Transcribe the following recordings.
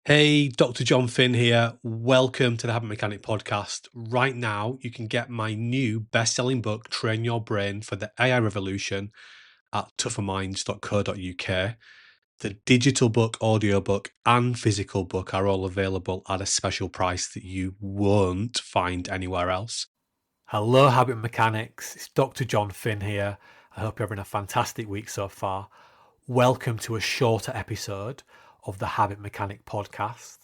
Hey, Dr. Jon Finn here. Welcome to the Habit Mechanic podcast. Right now, you can get my new best-selling book, Train Your Brain for the AI Revolution, at tougherminds.co.uk. The digital book, audiobook, and physical book are all available at a special price that you won't find anywhere else. Hello, Habit Mechanics. It's Dr. Jon Finn here. I hope you're having a fantastic week so far. Welcome to a shorter episode of the Habit Mechanic podcast.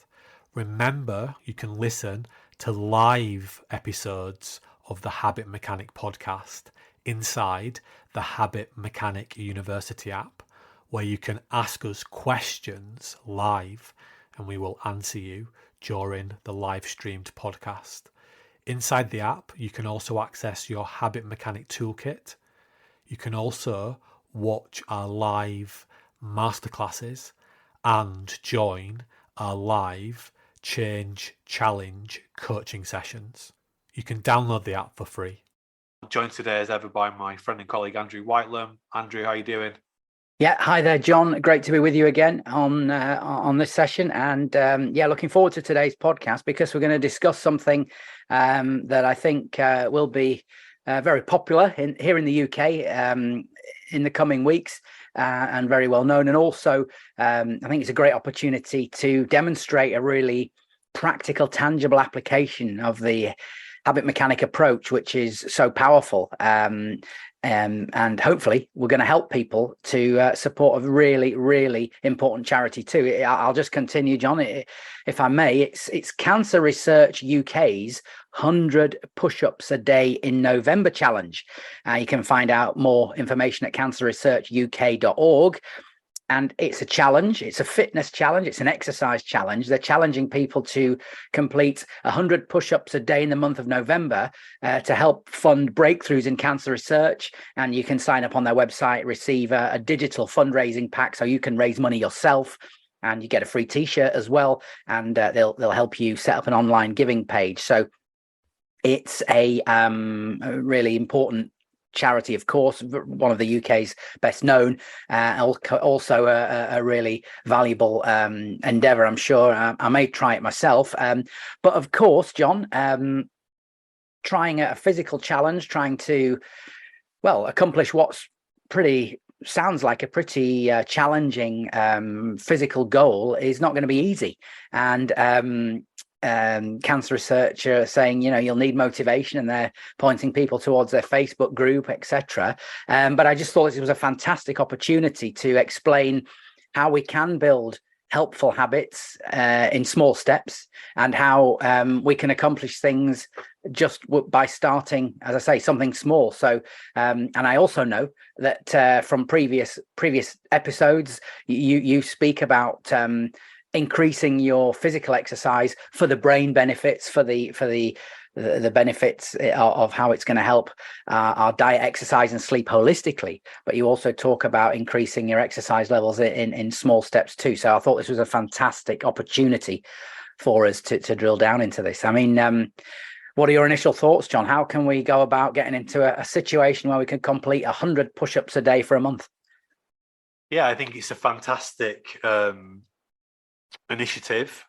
Remember, you can listen to live episodes of the Habit Mechanic podcast inside the Habit Mechanic University app, where you can ask us questions live and we will answer you during the live streamed podcast. Inside the app, you can also access your Habit Mechanic Toolkit. You can also watch our live masterclasses and join our live Change Challenge coaching sessions. You can download the app for free. I'm joined today as ever by my friend and colleague Andrew Whitelam. Andrew, how are you doing? Yeah, hi there, John. Great to be with you again on this session, and looking forward to today's podcast because we're going to discuss something that I think will be very popular here in the UK in the coming weeks, and very well known. And also, I think it's a great opportunity to demonstrate a really practical, tangible application of the habit mechanic approach, which is so powerful. And hopefully we're going to help people to support a really, really important charity too. I'll just continue, John, if I may. It's Cancer Research UK's 100 push-ups a day in November challenge. You can find out more information at cancerresearchuk.org. And it's a challenge. It's a fitness challenge. It's an exercise challenge. They're challenging people to complete 100 push-ups a day in the month of November to help fund breakthroughs in cancer research. And you can sign up on their website, receive a digital fundraising pack so you can raise money yourself. And you get a free T-shirt as well. And they'll help you set up an online giving page. So it's a really important charity, of course, one of the UK's best known, also a really valuable endeavour. I'm sure I may try it myself, but of course, John, trying a physical challenge, trying to accomplish what's sounds like a pretty challenging physical goal is not going to be easy. And cancer research saying you'll need motivation, and they're pointing people towards their Facebook group, etc. But I just thought this was a fantastic opportunity to explain how we can build helpful habits in small steps, and how we can accomplish things just by starting, as I say, something small. So and I also know that from previous episodes you speak about increasing your physical exercise for the brain benefits, for the benefits of how it's going to help our diet, exercise, and sleep holistically. But you also talk about increasing your exercise levels in small steps too. So I thought this was a fantastic opportunity for us to drill down into this. I mean, what are your initial thoughts, John? How can we go about getting into a situation where we can complete 100 push-ups a day for a month? Yeah, I think it's a fantastic initiative,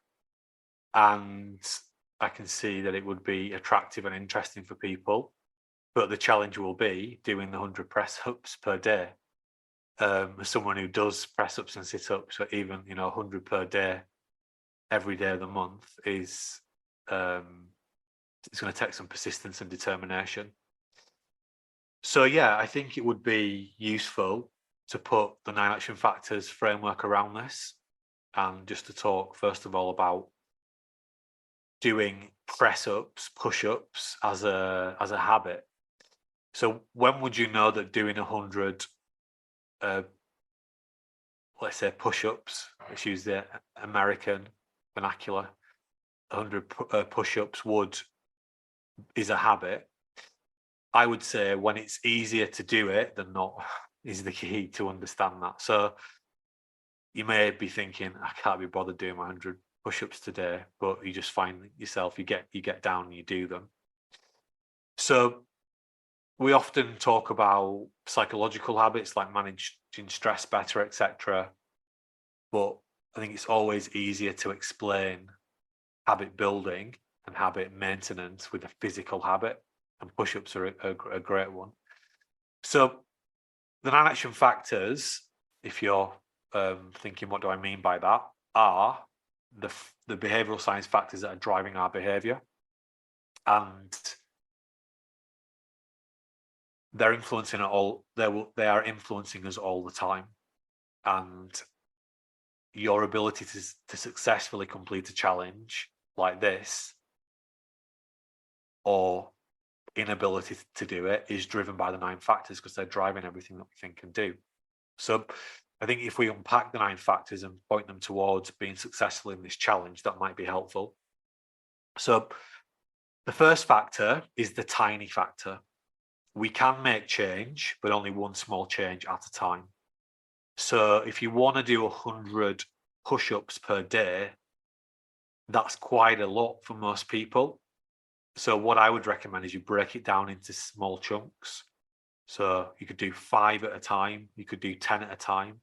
and I can see that it would be attractive and interesting for people, but the challenge will be doing the 100 press-ups per day. As someone who does press-ups and sit-ups, even 100 per day every day of the month is it's going to take some persistence and determination. So yeah, I think it would be useful to put the 9 action factors framework around this, and just to talk first of all about doing press-ups, push-ups as a habit. So when would you know that doing 100 let's say push-ups, let's use the American vernacular, 100 push-ups is a habit? I would say when it's easier to do it than not is the key to understand that. So you may be thinking, I can't be bothered doing my 100 push-ups today, but you just find yourself, you get down and you do them. So we often talk about psychological habits like managing stress better, etc. But I think it's always easier to explain habit building and habit maintenance with a physical habit, and push-ups are a great one. So the 9 action factors, if you're thinking what do I mean by that, are the behavioral science factors that are driving our behavior, and they're influencing it all. They are influencing us all the time, and your ability to successfully complete a challenge like this, or inability to do it, is driven by the 9 factors, because they're driving everything that we think and do. So I think if we unpack the 9 factors and point them towards being successful in this challenge, that might be helpful. So the first factor is the tiny factor. We can make change, but only one small change at a time. So if you want to do 100 push-ups per day, that's quite a lot for most people. So what I would recommend is you break it down into small chunks. So you could do 5 at a time, you could do 10 at a time,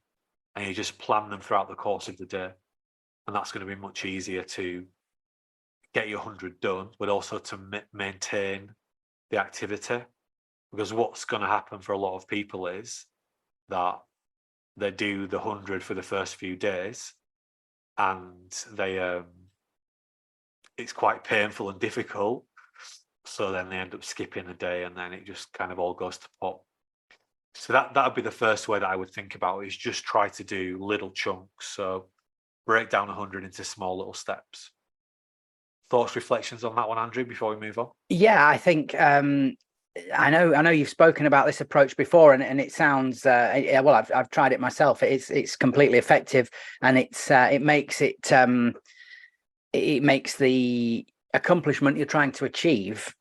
and you just plan them throughout the course of the day. And that's going to be much easier to get your 100 done, but also to maintain the activity. Because what's going to happen for a lot of people is that they do the 100 for the first few days, and it's quite painful and difficult. So then they end up skipping a day, and then it just kind of all goes to pot. So that would be the first way that I would think about it, is just try to do little chunks. So break down 100 into small little steps. Thoughts, reflections on that one, Andrew, before we move on? Yeah, I think I know you've spoken about this approach before, and it sounds well. I've tried it myself. It's completely effective, and it makes the accomplishment you're trying to achieve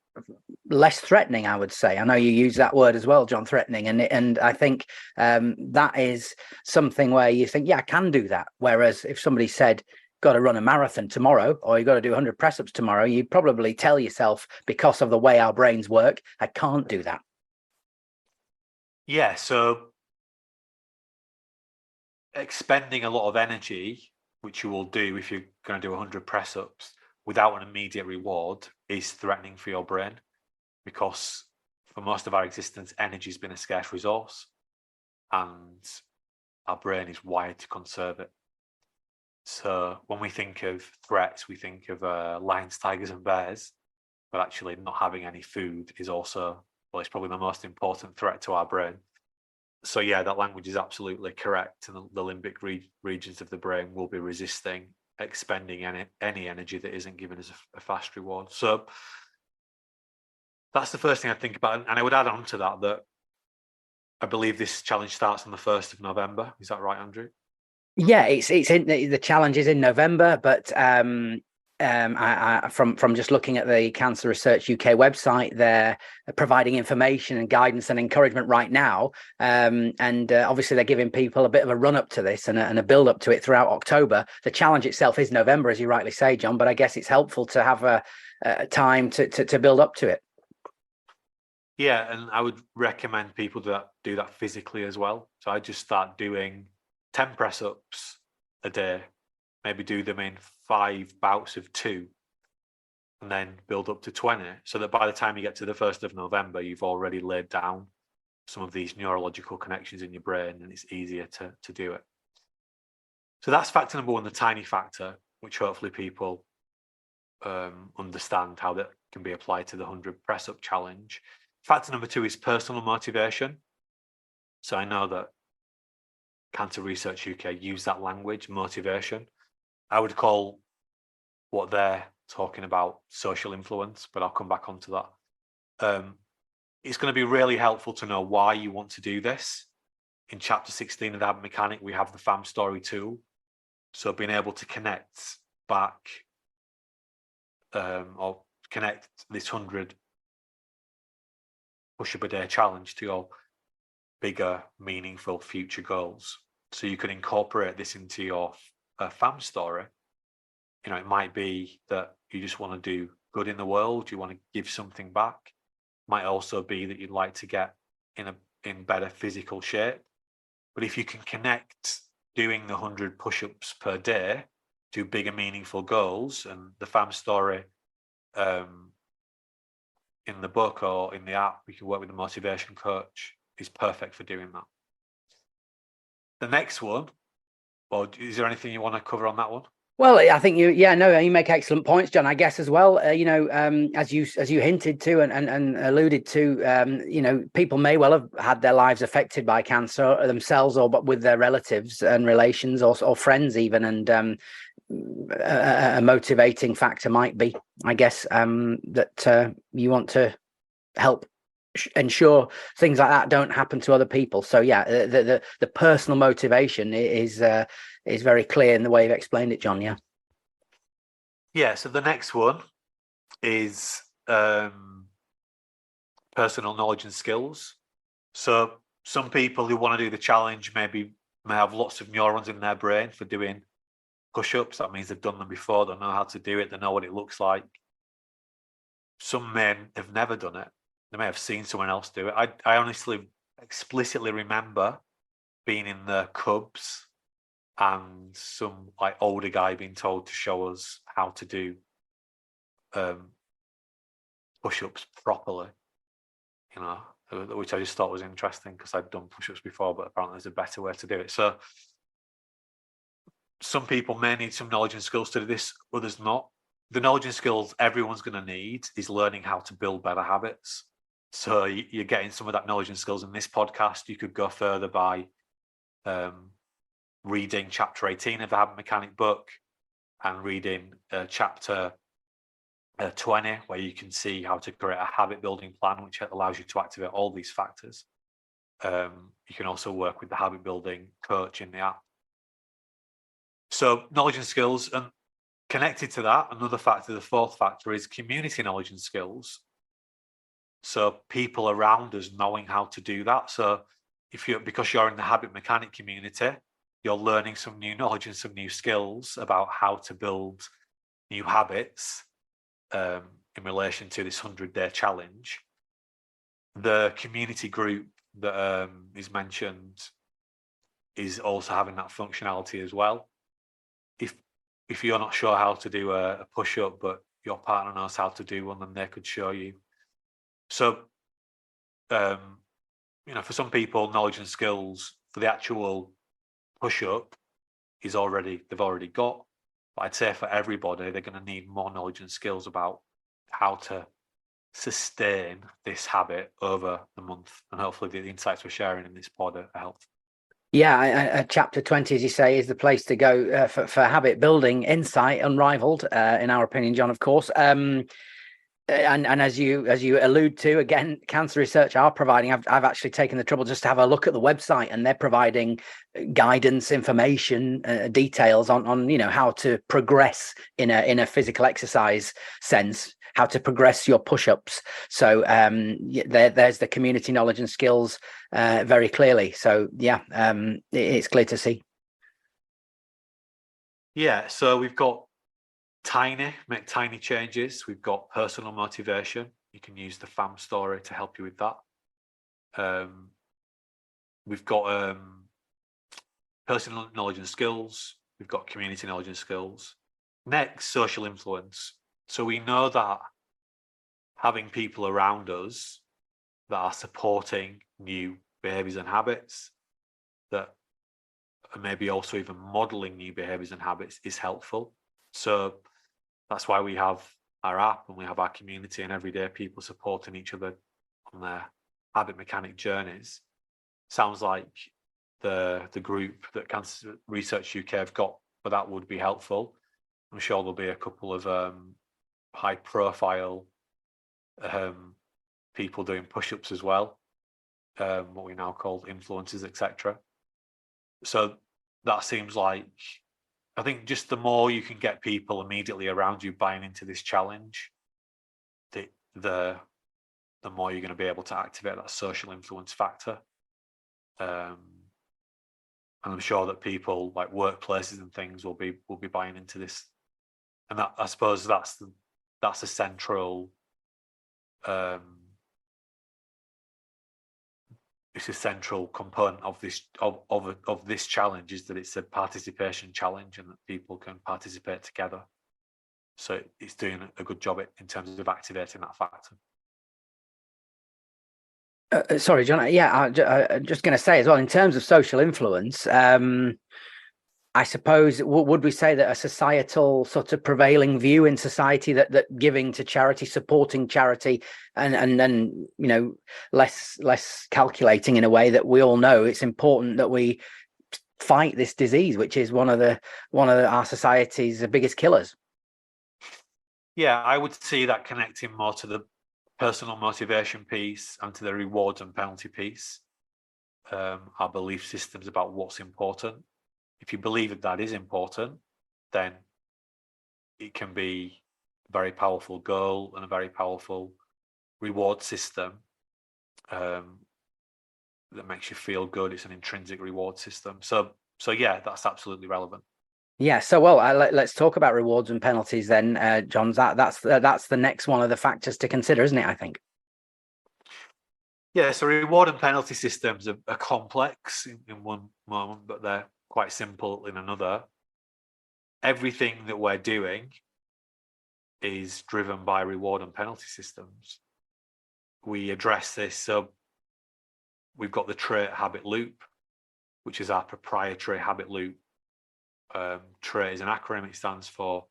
less threatening, I would say. I know you use that word as well, John, threatening, and I think that is something where you think, yeah, I can do that. Whereas if somebody said, got to run a marathon tomorrow, or you got to do 100 press-ups tomorrow, you probably tell yourself, because of the way our brains work, I can't do that. Yeah, so expending a lot of energy, which you will do if you're going to do 100 press-ups without an immediate reward, is threatening for your brain, because for most of our existence, energy has been a scarce resource, and our brain is wired to conserve it. So when we think of threats, we think of lions, tigers, and bears, but actually not having any food is also, well, it's probably the most important threat to our brain. So yeah, that language is absolutely correct, and the limbic regions of the brain will be resisting expending any energy that isn't given as a fast reward. So that's the first thing I think about, and I would add on to that I believe this challenge starts on the 1st of November. Is that right, Andrew? Yeah, it's in the challenge is in November, but from just looking at the Cancer Research UK website, they're providing information and guidance and encouragement right now, and obviously they're giving people a bit of a run up to this and a build up to it throughout October. The challenge itself is November, as you rightly say, John, but I guess it's helpful to have a time to build up to it. Yeah, and I would recommend people do that physically as well. So I just start doing 10 press-ups a day, maybe do them in 5 bouts of 2, and then build up to 20, so that by the time you get to the 1st of November, you've already laid down some of these neurological connections in your brain, and it's easier to do it. So that's factor number 1, the tiny factor, which hopefully people understand how that can be applied to the 100 press-up challenge. Factor number 2 is personal motivation. So I know that Cancer Research UK use that language, motivation. I would call what they're talking about social influence, but I'll come back onto that. It's going to be really helpful to know why you want to do this. In chapter 16 of the Habit Mechanic, we have the fam story tool. So being able to connect back or connect this 100 push-up a day challenge to your bigger, meaningful future goals. So you can incorporate this into your fam story. You know, it might be that you just want to do good in the world. You want to give something back. It might also be that you'd like to get in better physical shape. But if you can connect doing the 100 push-ups per day to bigger, meaningful goals. And the fam story in the book or in the app, we can work with the motivation coach, is perfect for doing that. The next one, well, is there anything you want to cover on that one? Well, I think you make excellent points, John. I guess as well, as you hinted to and alluded to, people may well have had their lives affected by cancer themselves, or but with their relatives and relations or friends even, and a motivating factor might be, I guess, that you want to help ensure things like that don't happen to other people. So the personal motivation is very clear in the way you've explained it, John. Yeah. So the next one is personal knowledge and skills. So some people who want to do the challenge may have lots of neurons in their brain for doing push-ups. That means they've done them before, they know how to do it, they know what it looks like. Some men have never done it. They may have seen someone else do it. I honestly explicitly remember being in the Cubs and some like older guy being told to show us how to do push-ups properly, which I just thought was interesting because I'd done push-ups before, but apparently there's a better way to do it. So some people may need some knowledge and skills to do this, others not. The knowledge and skills everyone's going to need is learning how to build better habits. So you're getting some of that knowledge and skills in this podcast. You could go further by reading chapter 18 of the Habit Mechanic book and reading chapter 20, where you can see how to create a habit building plan, which allows you to activate all these factors. You can also work with the habit building coach in the app. So knowledge and skills, and connected to that, another factor, the fourth factor, is community knowledge and skills. So people around us knowing how to do that. So because you're in the Habit Mechanic community, you're learning some new knowledge and some new skills about how to build new habits in relation to this 100-day challenge. The community group that is mentioned is also having that functionality as well. If you're not sure how to do a push-up, but your partner knows how to do one, then they could show you. So, for some people, knowledge and skills for the actual push-up they've already got. But I'd say for everybody, they're going to need more knowledge and skills about how to sustain this habit over the month. And hopefully the insights we're sharing in this pod are helpful. Yeah, chapter 20, as you say, is the place to go for habit building, insight unrivaled, in our opinion, John, of course. And as you allude to, again, cancer research are providing. I've actually taken the trouble just to have a look at the website, and they're providing guidance, information, details on how to progress in a physical exercise sense, how to progress your push-ups. So there's the community knowledge and skills very clearly. So it's clear to see. Yeah, so we've got make tiny changes. We've got personal motivation. You can use the FAM story to help you with that. We've got personal knowledge and skills. We've got community knowledge and skills. Next, social influence. So we know that having people around us that are supporting new behaviors and habits, that are maybe also even modeling new behaviors and habits, is helpful. So that's why we have our app and we have our community and everyday people supporting each other on their habit mechanic journeys. Sounds like the group that Cancer Research UK have got for that would be helpful. I'm sure there'll be a couple of high profile people doing push-ups as well, what we now call influencers, etc. So that seems like, I think just the more you can get people immediately around you buying into this challenge, the more you're going to be able to activate that social influence factor. And I'm sure that people like workplaces and things will be buying into this. And that, I suppose that's a central it's a central component of this challenge, is that it's a participation challenge and that people can participate together. So it's doing a good job in terms of activating that factor. Sorry, John. Yeah, I'm just going to say as well, in terms of social influence, I suppose, would we say that a societal sort of prevailing view in society that giving to charity, supporting charity, and then, you know, less calculating, in a way that we all know it's important that we fight this disease, which is one of our society's biggest killers? Yeah, I would see that connecting more to the personal motivation piece and to the rewards and penalty piece. Our belief systems about what's important. If you believe that that is important, then it can be a very powerful goal and a very powerful reward system that makes you feel good. It's an intrinsic reward system. So yeah, that's absolutely relevant. Yeah. So, well, let's talk about rewards and penalties then, John. That's the next one of the factors to consider, isn't it? I think. Yeah. So reward and penalty systems are complex in one moment, but they're quite simple in another. Everything that we're doing is driven by reward and penalty systems. We address this. So we've got the trait habit loop, which is our proprietary habit loop. TRAIT is an acronym. It stands for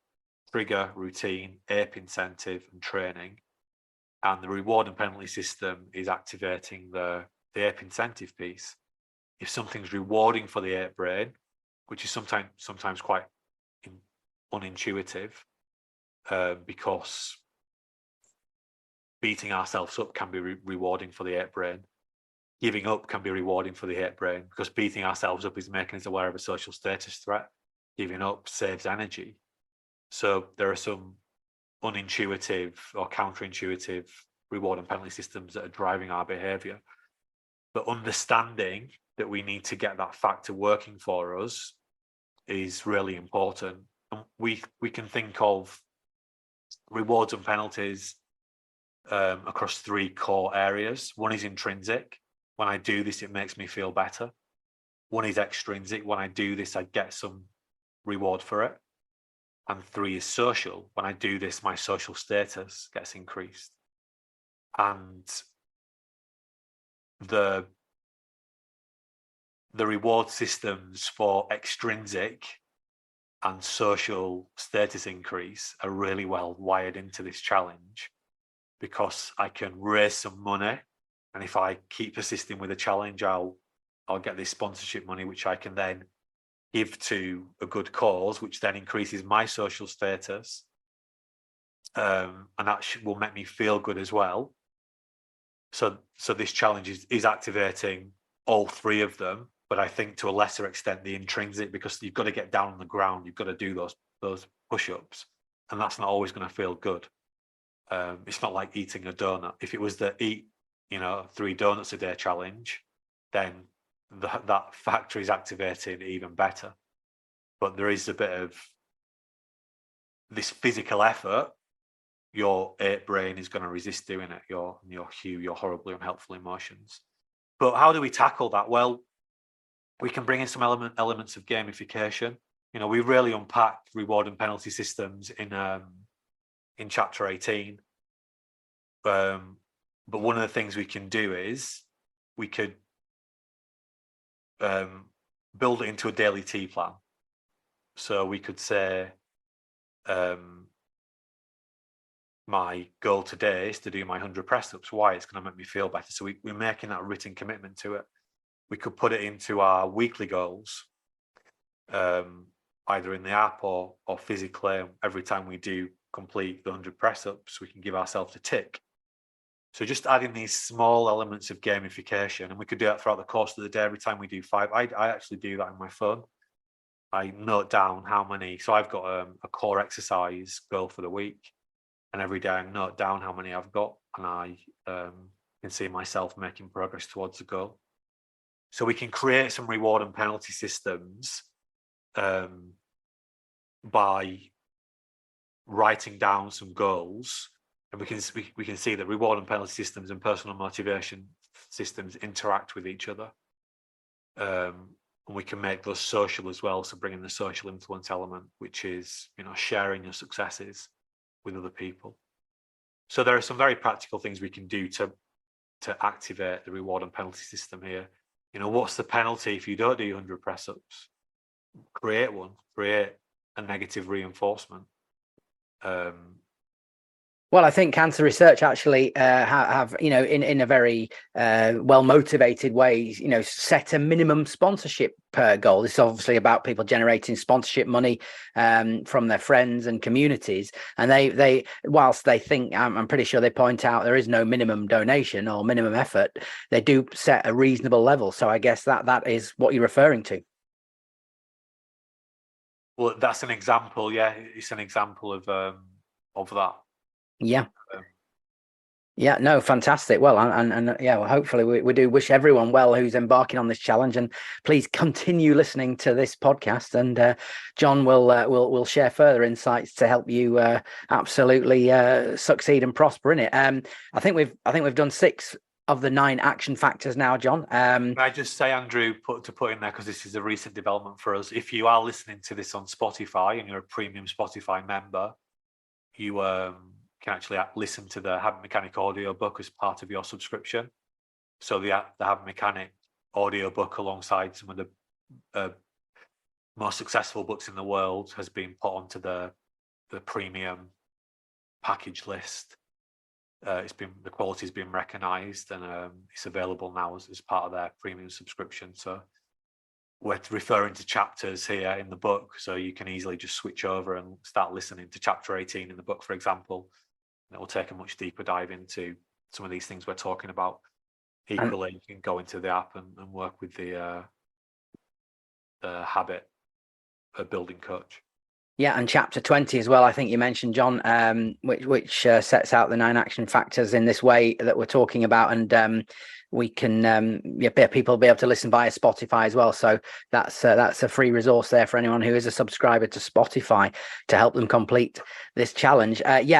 trigger, routine, ape incentive, and training. And the reward and penalty system is activating the ape incentive piece. If something's rewarding for the ape brain, which is sometimes quite unintuitive, because beating ourselves up can be rewarding for the ape brain. Giving up can be rewarding for the ape brain, because beating ourselves up is making us aware of a social status threat. Giving up saves energy. So there are some unintuitive or counterintuitive reward and penalty systems that are driving our behavior. But understanding that we need to get that factor working for us is really important. And we can think of rewards and penalties across three core areas. One is intrinsic. When I do this, it makes me feel better. One is extrinsic. When I do this, I get some reward for it. And three is social. When I do this, my social status gets increased. And the reward systems for extrinsic and social status increase are really well wired into this challenge, because I can raise some money, and if I keep persisting with a challenge, I'll get this sponsorship money, which I can then give to a good cause, which then increases my social status, and that will make me feel good as well. So this challenge is activating all three of them, but I think to a lesser extent the intrinsic, because you've got to get down on the ground, you've got to do those push-ups, and that's not always going to feel good. It's not like eating a donut. If it was the eat 3 donuts a day challenge, then that factor is activated even better. But there is a bit of this physical effort. Your ape brain is going to resist doing it, your horribly unhelpful emotions. But how do we tackle that? Well, we can bring in some elements of gamification. We really unpacked reward and penalty systems in chapter 18. But one of the things we can do is we could build it into a daily tea plan. So we could say, my goal today is to do my 100 press-ups. Why? It's going to make me feel better. So we're making that written commitment to it. We could put it into our weekly goals, either in the app or physically. Every time we do complete the 100 press-ups, we can give ourselves a tick. So just adding these small elements of gamification, and we could do that throughout the course of the day. Every time we do 5, I actually do that on my phone. I note down how many. So I've got a core exercise goal for the week, and every day I note down how many I've got, and I can see myself making progress towards the goal. So we can create some reward and penalty systems by writing down some goals. And we can see that reward and penalty systems and personal motivation systems interact with each other. And we can make those social as well. So bringing the social influence element, which is, sharing your successes with other people. So there are some very practical things we can do to activate the reward and penalty system here. What's the penalty if you don't do 100 press-ups? Create one. Create a negative reinforcement. Well, I think cancer research actually have in a very well motivated way, set a minimum sponsorship goal. This is obviously about people generating sponsorship money from their friends and communities. And they whilst they think, I'm pretty sure they point out there is no minimum donation or minimum effort, they do set a reasonable level. So I guess that is what you're referring to. Well, that's an example. Yeah, it's an example of that. Yeah. Yeah, no, fantastic. Well, and yeah, well, hopefully we do wish everyone well who's embarking on this challenge, and please continue listening to this podcast. And Jon will share further insights to help you absolutely succeed and prosper in it. I think we've done 6 of the 9 action factors now, Jon. Can I just say, Andrew, put in there, because this is a recent development for us. If you are listening to this on Spotify and you're a premium Spotify member, you can actually listen to the Habit Mechanic audio book as part of your subscription. So the Habit Mechanic audio book, alongside some of the most successful books in the world, has been put onto the premium package list. The quality's been recognised, and it's available now as part of their premium subscription. So we're referring to chapters here in the book, so you can easily just switch over and start listening to chapter 18 in the book, for example. And it will take a much deeper dive into some of these things we're talking about. Equally, you can go into the app and work with the habit building coach. Yeah, and chapter 20 as well, I think you mentioned, Jon, which sets out the 9 action factors in this way that we're talking about. And we can people will be able to listen via Spotify as well. So that's a free resource there for anyone who is a subscriber to Spotify to help them complete this challenge. Thanks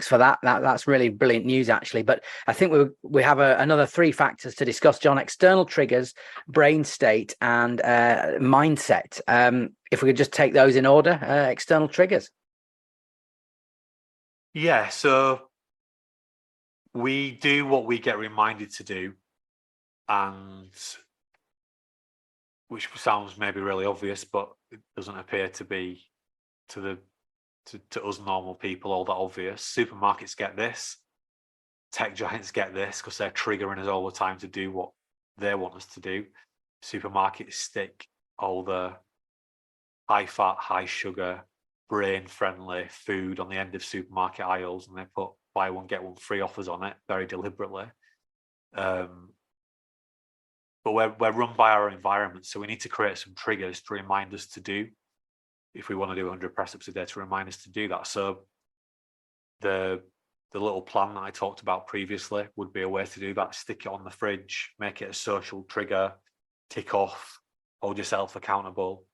for that. That's really brilliant news, actually. But I think we have another 3 factors to discuss, Jon: external triggers, brain state, and mindset. If we could just take those in order, external triggers. Yeah, so we do what we get reminded to do, and which sounds maybe really obvious, but it doesn't appear to be to us normal people all that obvious. Supermarkets get this, tech giants get this, because they're triggering us all the time to do what they want us to do. Supermarkets stick all the high fat, high sugar, brain friendly food on the end of supermarket aisles, and they put buy one get one free offers on it very deliberately. But we're run by our environment, so we need to create some triggers to remind us to do, if we want to do 100 press-ups a day, to remind us to do that. So the little plan that I talked about previously would be a way to do that. Stick it on the fridge, make it a social trigger, tick off, hold yourself accountable.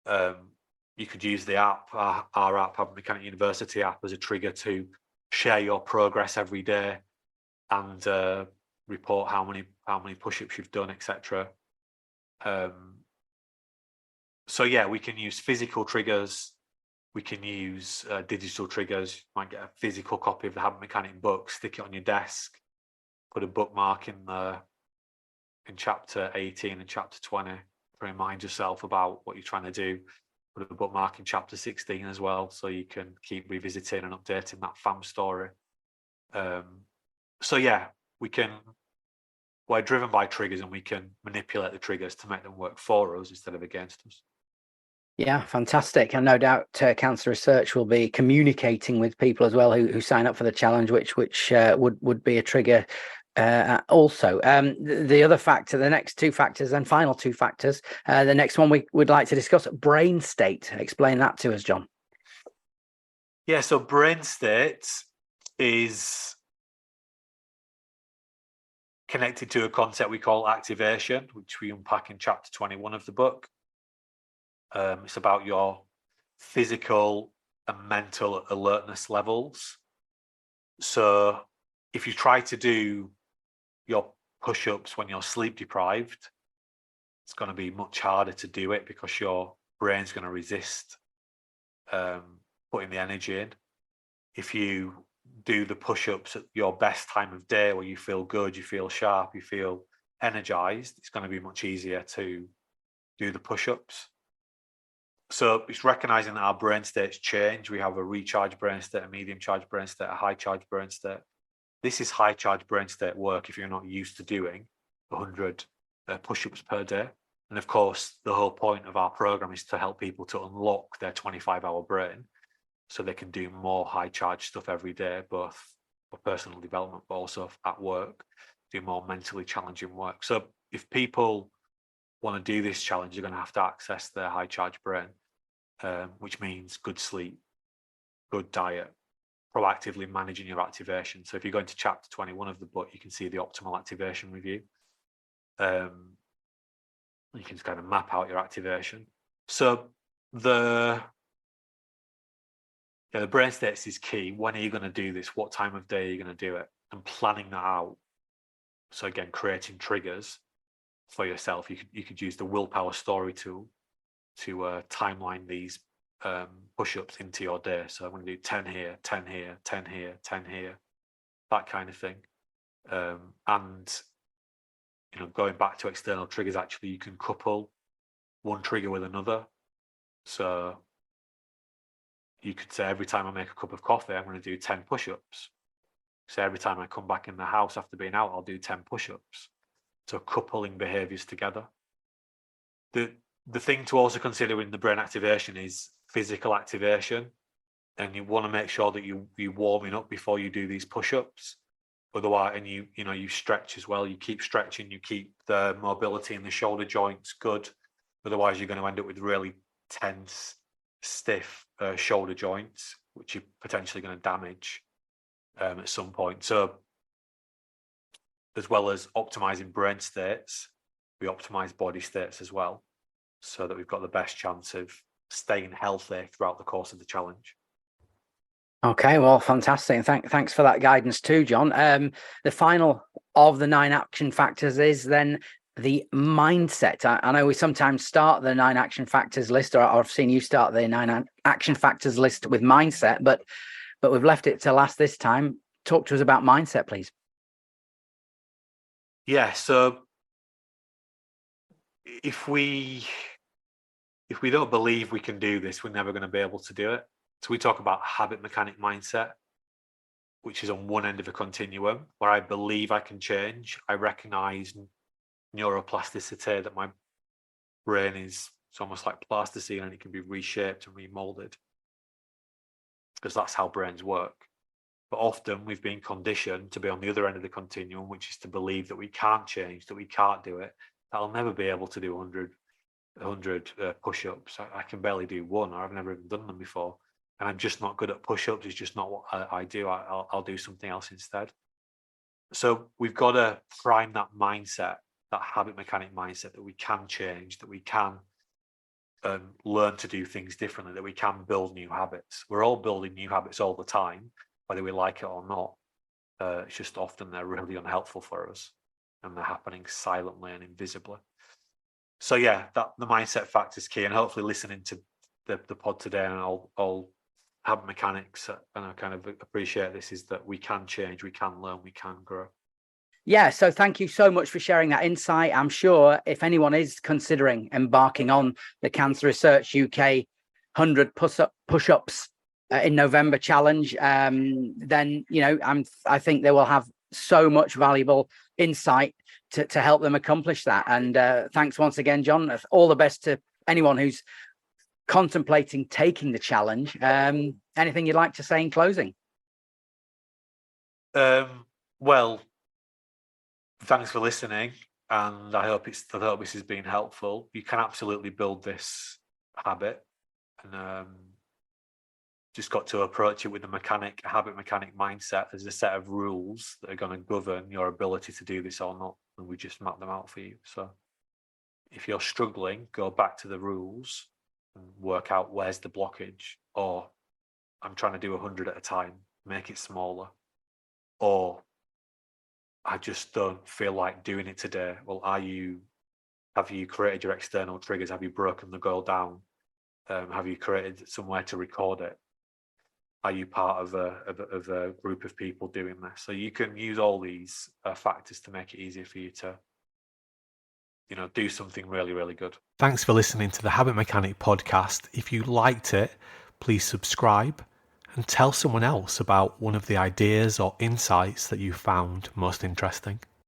You could use the app, our app, Habit Mechanic University app, as a trigger to share your progress every day and report how many push-ups you've done, etc. So yeah, we can use physical triggers. We can use digital triggers. You might get a physical copy of the Habit Mechanic book, stick it on your desk, put a bookmark in chapter 18 and chapter 20 to remind yourself about what you're trying to do. Put a bookmark in chapter 16 as well, so you can keep revisiting and updating that FAM story. So yeah, we're driven by triggers, and we can manipulate the triggers to make them work for us instead of against us. Yeah, fantastic. And no doubt Cancer Research will be communicating with people as well who sign up for the challenge, which would be a trigger also. The other factor, the next 2 factors and final 2 factors, the next one we would like to discuss, brain state. Explain that to us, Jon. Yeah, so brain state is connected to a concept we call activation, which we unpack in chapter 21 of the book. It's about your physical and mental alertness levels. So if you try to do your push-ups when you're sleep deprived, it's going to be much harder to do it because your brain's going to resist putting the energy in. If you do the push-ups at your best time of day where you feel good, you feel sharp, you feel energized, it's going to be much easier to do the push-ups. So it's recognizing that our brain states change. We have a recharged brain state, a medium charged brain state, a high charged brain state. This is high charged brain state work if you're not used to doing 100 push-ups per day. And of course, the whole point of our program is to help people to unlock their 25-hour brain so they can do more high charge stuff every day, both for personal development, but also at work, do more mentally challenging work. So if people want to do this challenge, you're going to have to access their high charge brain, which means good sleep, good diet, proactively managing your activation. So if you go into chapter 21 of the book, you can see the optimal activation review. You can kind of map out your activation. So the brain states is key. When are you going to do this? What time of day are you going to do it? And planning that out. So again, creating triggers for yourself. You could use the willpower story tool to timeline these push-ups into your day. So I'm going to do 10 here, 10 here, 10 here, 10 here, that kind of thing. And going back to external triggers, actually, you can couple one trigger with another. So you could say every time I make a cup of coffee, I'm going to do 10 push-ups. So every time I come back in the house after being out, I'll do 10 push-ups. So coupling behaviors together. The thing to also consider in the brain activation is physical activation. And you want to make sure that you're warming up before you do these push-ups. Otherwise, and you stretch as well. You keep stretching, you keep the mobility in the shoulder joints good. Otherwise, you're going to end up with really tense, stiff shoulder joints, which you're potentially going to damage at some point. So, as well as optimizing brain states, we optimize body states as well, so that we've got the best chance of staying healthy throughout the course of the challenge. Okay, well, fantastic. Thanks for that guidance too, John. The final of the 9 action factors is then the mindset. I know we sometimes start the 9 action factors list, or I've seen you start the 9 action factors list with mindset, but we've left it to last this time. Talk to us about mindset, please. Yeah, so if we don't believe we can do this, we're never going to be able to do it. So we talk about habit mechanic mindset, which is on one end of a continuum where I believe I can change. I recognize neuroplasticity, that my brain is, it's almost like plasticine and it can be reshaped and remolded, because that's how brains work. But often we've been conditioned to be on the other end of the continuum, which is to believe that we can't change, that we can't do it, that I'll never be able to do 100 push-ups. I can barely do one, or I've never even done them before. And I'm just not good at push-ups. It's just not what I do. I'll do something else instead. So we've got to prime that mindset, that habit mechanic mindset, that we can change, that we can learn to do things differently, that we can build new habits. We're all building new habits all the time, whether we like it or not. It's just often they're really unhelpful for us, and they're happening silently and invisibly. So yeah, the mindset factor is key, and hopefully listening to the pod today and all habit mechanics, and I kind of appreciate this, is that we can change, we can learn, we can grow. Yeah, so thank you so much for sharing that insight. I'm sure if anyone is considering embarking on the Cancer Research UK 100 push-ups in November challenge, then I think they will have so much valuable insight to help them accomplish that. And thanks once again, John. All the best to anyone who's contemplating taking the challenge. Anything you'd like to say in closing? Well, thanks for listening, and I hope this has been helpful. You can absolutely build this habit, and just got to approach it with a habit mechanic mindset. There's a set of rules that are going to govern your ability to do this or not, and we just map them out for you. So if you're struggling, go back to the rules and work out where's the blockage. Or I'm trying to do 100 at a time, make it smaller. Or I just don't feel like doing it today. Well, have you created your external triggers? Have you broken the goal down? Have you created somewhere to record it? Are you part of a group of people doing this? So you can use all these factors to make it easier for you to, do something really, really good. Thanks for listening to the Habit Mechanic podcast. If you liked it, please subscribe and tell someone else about one of the ideas or insights that you found most interesting.